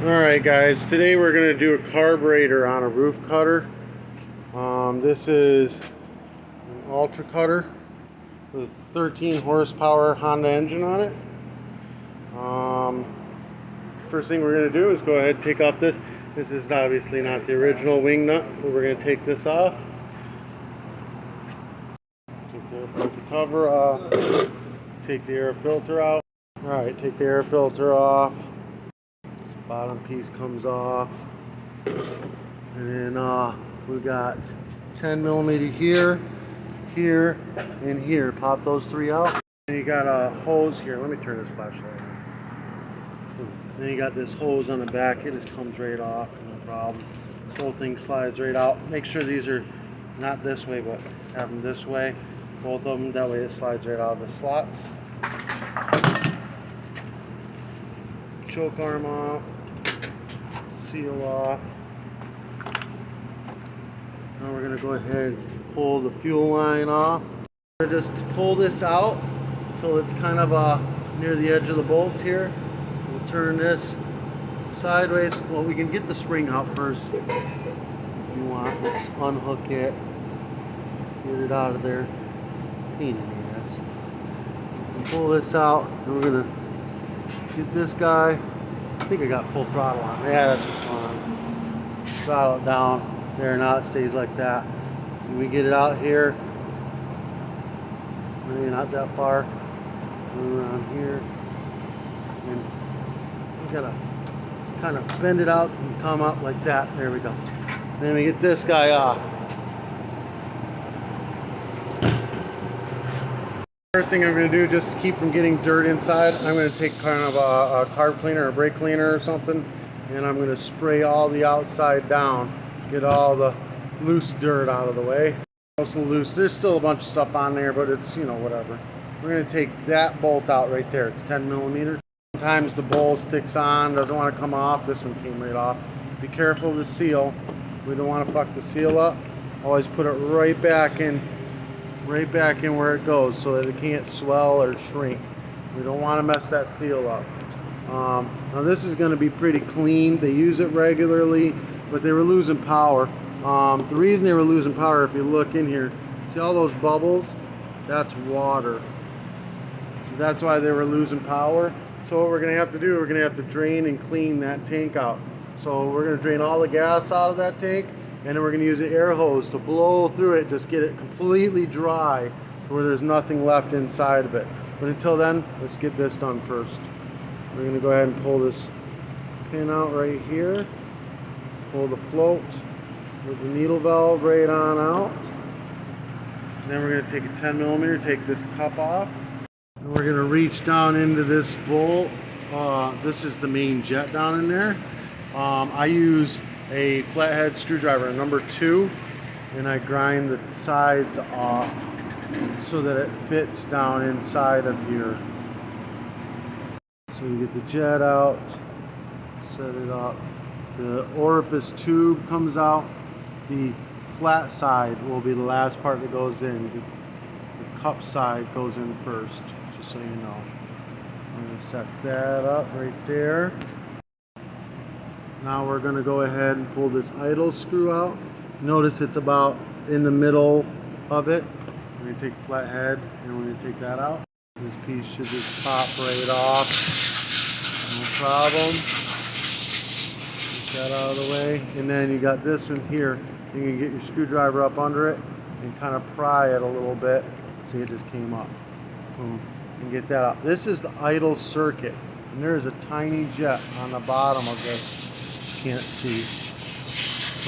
Alright guys, today we're going to do a carburetor on a roof cutter. This is an ultra cutter with 13 horsepower Honda engine on it. First thing we're going to do is go ahead and take off this. This is obviously not the original wing nut, but we're going to take this off. Put the cover off. Take the air filter out. Alright, take the air filter off. This bottom piece comes off. And then we got 10 millimeter here, here, and here. Pop those three out. And you got a hose here. Let me turn this flashlight on. Then you got this hose on the back. It just comes right off, no problem. This whole thing slides right out. Make sure these are not this way, but have them this way. Both of them, that way it slides right out of the slots. Choke arm off. Seal off. Now we're going to go ahead and pull the fuel line off. We're going to just pull this out until it's kind of near the edge of the bolts here. We'll turn this sideways. Well, we can get the spring out first if you want. Just unhook it, get it out of there. Pain in the ass. Pull this out, and we're going to get this guy. I think I got full throttle on. Yeah, that's what's going on. Throttle it down. There, now it stays like that. And we get it out here. Maybe not that far. Go around here. And we gotta kind of bend it out and come up like that. There we go. Then we get this guy off. First thing I'm going to do, just to keep from getting dirt inside, I'm going to take kind of a carb cleaner or brake cleaner or something, and I'm going to spray all the outside down, get all the loose dirt out of the way. Also loose, there's still a bunch of stuff on there, but it's, you know, whatever. We're going to take that bolt out right there. It's 10 millimeter. Sometimes the bowl sticks on, doesn't want to come off. This one came right off. Be careful of the seal. We don't want to fuck the seal up. Always put it right back in where it goes so that it can't swell or shrink. We don't want to mess that seal up. Now this is going to be pretty clean. They use it regularly, but they were losing power. The reason they were losing power, if you look in here, see all those bubbles? That's water. So that's why they were losing power. So what we're going to have to do, we're going to have to drain and clean that tank out. So we're going to drain all the gas out of that tank, and then we're going to use an air hose to blow through it, just get it completely dry where there's nothing left inside of it. But until then, let's get this done first. We're going to go ahead and pull this pin out right here, pull the float with the needle valve right on out. And then we're going to take a 10 millimeter, take this cup off, and we're going to reach down into this bolt. This is the main jet down in there. I use a flathead screwdriver, number 2, and I grind the sides off so that it fits down inside of here. So we get the jet out, set it up. The orifice tube comes out. The flat side will be the last part that goes in. The cup side goes in first, just so you know. I'm going to set that up right there. Now we're going to go ahead and pull this idle screw out. Notice it's about in the middle of it. We're going to take the flathead and we're going to take that out. This piece should just pop right off. No problem. Get that out of the way. And then you got this one here. You can get your screwdriver up under it and kind of pry it a little bit. See, it just came up. Boom. And get that out. This is the idle circuit. And there's a tiny jet on the bottom of this. Can't see,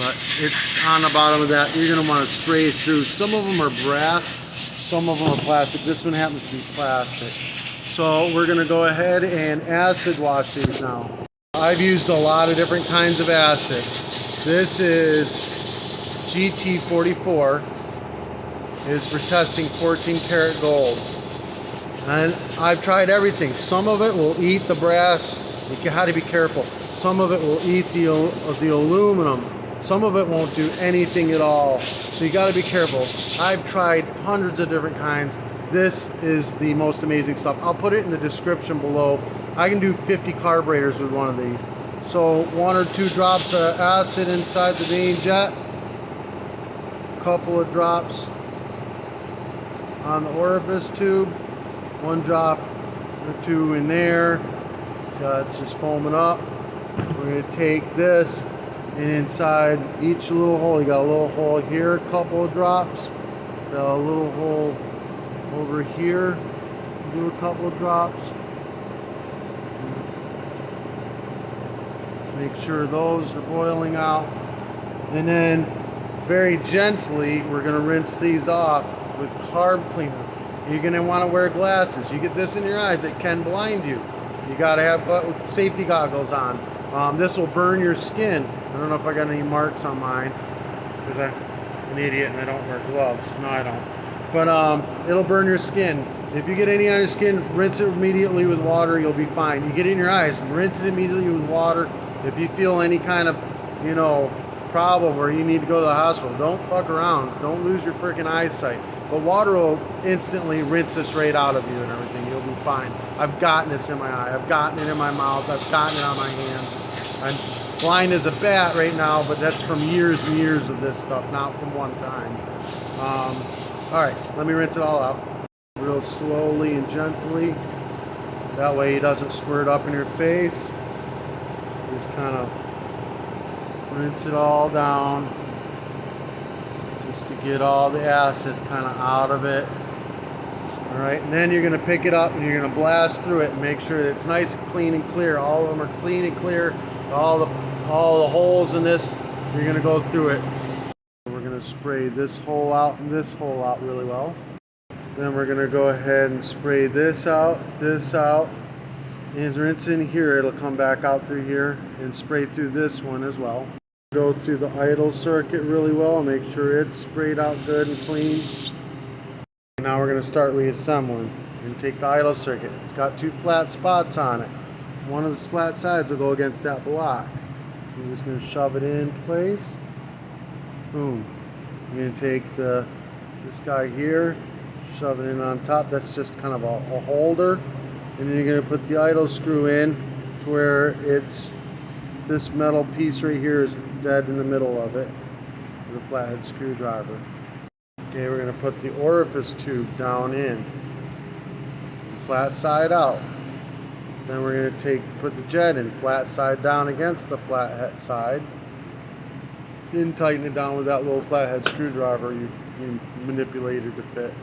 but it's on the bottom of that. You're going to want to spray it through. Some of them are brass, some of them are plastic. This one happens to be plastic. So we're going to go ahead and acid wash these now. I've used a lot of different kinds of acid. This is GT44. Is for testing 14 karat gold. And I've tried everything. Some of it will eat the brass. You got to be careful. Some of it will eat the aluminum. Some of it won't do anything at all. So you got to be careful. I've tried hundreds of different kinds. This is the most amazing stuff. I'll put it in the description below. I can do 50 carburetors with one of these. So 1 or 2 drops of acid inside the main jet, a couple of drops on the orifice tube, 1 drop or 2 in there. So it's just foaming up. We're going to take this, and inside each little hole, you got a little hole here, a couple of drops, got a little hole over here, do a couple of drops. Make sure those are boiling out, and then very gently we're going to rinse these off with carb cleaner. You're going to want to wear glasses. You get this in your eyes, it can blind you. You got to have safety goggles on. This will burn your skin. I don't know if I got any marks on mine because I'm an idiot and I don't wear gloves. No, I don't. But it'll burn your skin. If you get any on your skin, rinse it immediately with water. You'll be fine. You get it in your eyes, rinse it immediately with water. If you feel any kind of, problem where you need to go to the hospital, don't fuck around. Don't lose your freaking eyesight. But water will instantly rinse this right out of you and everything. You'll be fine. I've gotten this in my eye. I've gotten it in my mouth. I've gotten it on my hands. I'm blind as a bat right now, but that's from years and years of this stuff, not from one time. All right, let me rinse it all out. Real slowly and gently. That way it doesn't squirt up in your face. Just kind of rinse it all down just to get all the acid kind of out of it. All right, and then you're going to pick it up and you're going to blast through it and make sure that it's nice, clean, and clear. All of them are clean and clear. All the holes in this, you're going to go through it. We're going to spray this hole out and this hole out really well. Then we're going to go ahead and spray this out. As rinse in here, it'll come back out through here, and spray through this one as well. Go through the idle circuit really well, make sure it's sprayed out good and clean. Now we're going to start reassembling. And take the idle circuit. It's got 2 flat spots on it. One of the flat sides will go against that block. We're just going to shove it in place. Boom. You're going to take this guy here, shove it in on top. That's just kind of a holder. And then you're going to put the idle screw in to where it's this metal piece right here is dead in the middle of it with a flathead screwdriver. Okay, we're going to put the orifice tube down in, flat side out. Then we're going to put the jet in, flat side down against the flathead side. Then tighten it down with that little flathead screwdriver you manipulated to fit.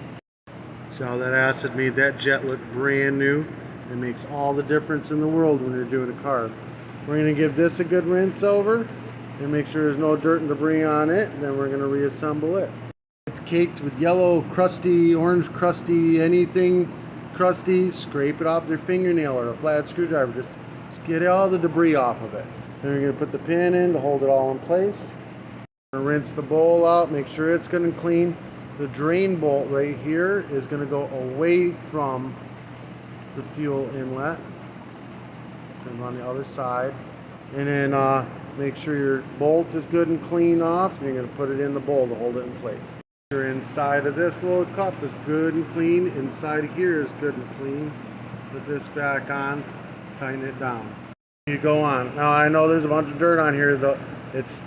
See how that acid made that jet look brand new? It makes all the difference in the world when you're doing a carb. We're going to give this a good rinse over and make sure there's no dirt and debris on it. Then we're going to reassemble it. It's caked with yellow, crusty, orange, crusty, anything crusty. Scrape it off with your fingernail or a flat screwdriver. Just get all the debris off of it. Then we're going to put the pin in to hold it all in place. We're going to rinse the bowl out, make sure it's good and clean. The drain bolt right here is going to go away from the fuel inlet. It's going to go on the other side. And then make sure your bolt is good and clean off. And you're going to put it in the bowl to hold it in place. Your inside of this little cup is good and clean. Inside here is good and clean. Put this back on, tighten it down. You go on. Now I know there's a bunch of dirt on here, though. It's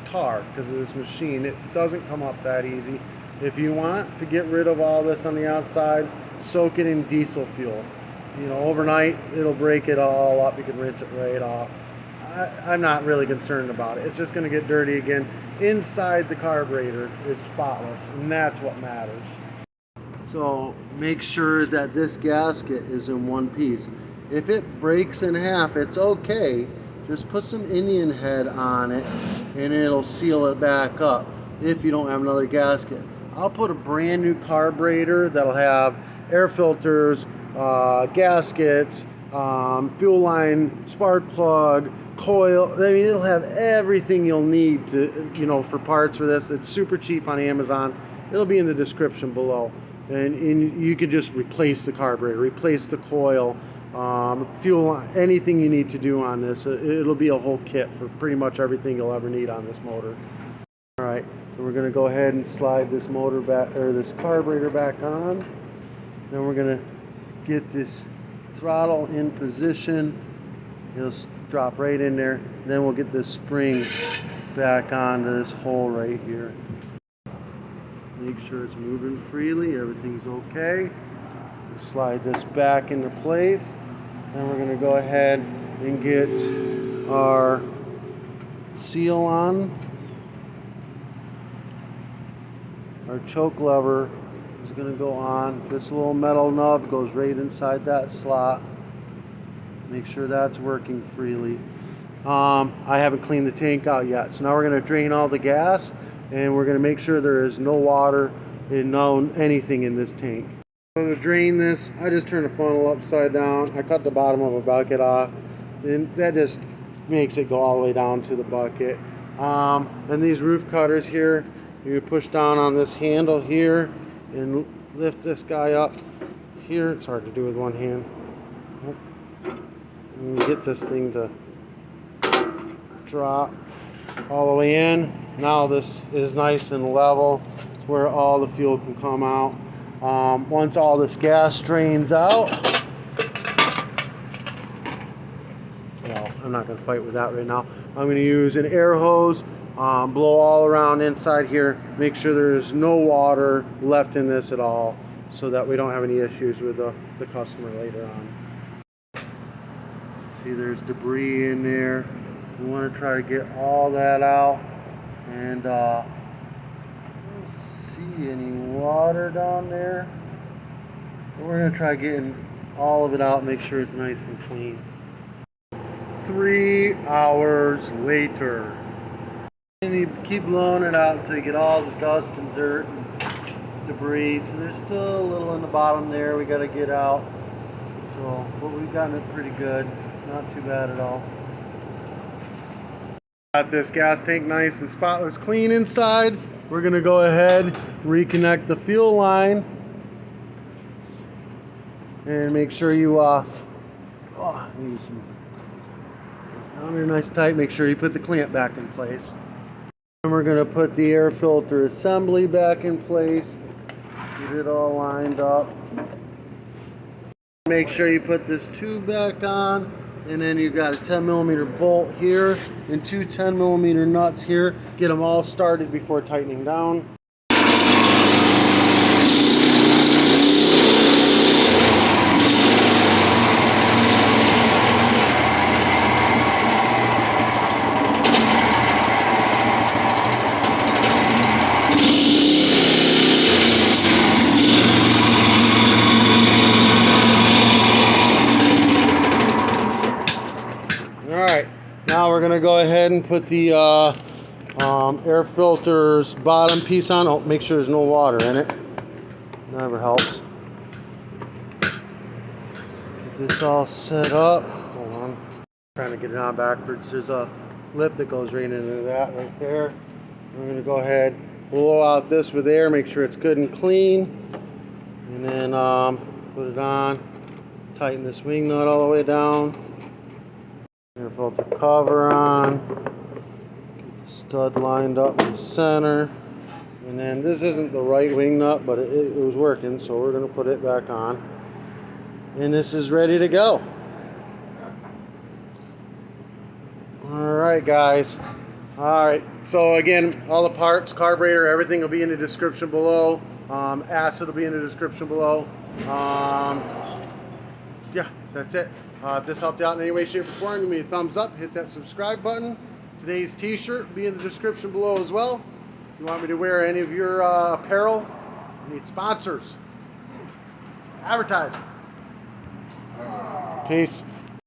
tar because of this machine. It doesn't come up that easy. If you want to get rid of all this on the outside, soak it in diesel fuel. Overnight it'll break it all up. You can rinse it right off. I'm not really concerned about it. It's just going to get dirty again. Inside the carburetor is spotless, and that's what matters. So make sure that this gasket is in one piece. If it breaks in half, it's okay. Just put some Indian head on it and it'll seal it back up if you don't have another gasket. I'll put a brand new carburetor that'll have air filters, gaskets, fuel line, spark plug, coil. I mean, it'll have everything you'll need to, for parts for this. It's super cheap on Amazon. It'll be in the description below. And you can just replace the carburetor, replace the coil, fuel, anything you need to do on this. It'll be a whole kit for pretty much everything you'll ever need on this motor. All right, so we're going to go ahead and slide this motor back, or this carburetor back on. Then we're going to get this throttle in position It'll drop right in there. Then we'll get this spring back onto this hole right here. Make sure it's moving freely, everything's okay. Slide this back into place. Then we're going to go ahead and get our seal on. Our choke lever is going to go on. This little metal nub goes right inside that slot. Make sure that's working freely. I haven't cleaned the tank out yet, so now we're going to drain all the gas, and we're going to make sure there is no water and no anything in this tank. So to drain this, I just turn the funnel upside down. I cut the bottom of a bucket off, and that just makes it go all the way down to the bucket. And these roof cutters here, you push down on this handle here and lift this guy up here. It's hard to do with one hand. And get this thing to drop all the way in. Now this is nice and level where all the fuel can come out. Once all this gas drains out, well, I'm not going to fight with that right now. I'm going to use an air hose, blow all around inside here, make sure there's no water left in this at all, so that we don't have any issues with the customer later on. See, there's debris in there. We want to try to get all that out, and I don't see any water down there. But we're going to try getting all of it out, make sure it's nice and clean. 3 hours later. And you keep blowing it out until you get all the dust and dirt and debris. So there's still a little in the bottom there we got to get out. So, but we've gotten it pretty good. Not too bad at all. Got this gas tank nice and spotless clean inside. We're going to go ahead, reconnect the fuel line, and make sure you use some down there nice tight. Make sure you put the clamp back in place. And we're going to put the air filter assembly back in place. Get it all lined up. Make sure you put this tube back on, and then you've got a 10mm bolt here and two 10mm nuts here. Get them all started before tightening down. Now we're going to go ahead and put the air filter's bottom piece on. Oh, make sure there's no water in it. Never helps. Get this all set up. Hold on. Trying to get it on backwards. There's a lip that goes right into that right there. We're going to go ahead, blow out this with air, make sure it's good and clean, and then put it on. Tighten this wing nut all the way down. Air filter cover on, get the stud lined up in the center, and then this isn't the right wing nut, but it was working, so we're going to put it back on, and this is ready to go. Alright guys, alright, so again, all the parts, carburetor, everything will be in the description below. Acid will be in the description below. Yeah, that's it. If this helped out in any way, shape, or form, give me a thumbs up, hit that subscribe button. Today's t-shirt will be in the description below as well. If you want me to wear any of your apparel, I need sponsors. Advertise. Peace.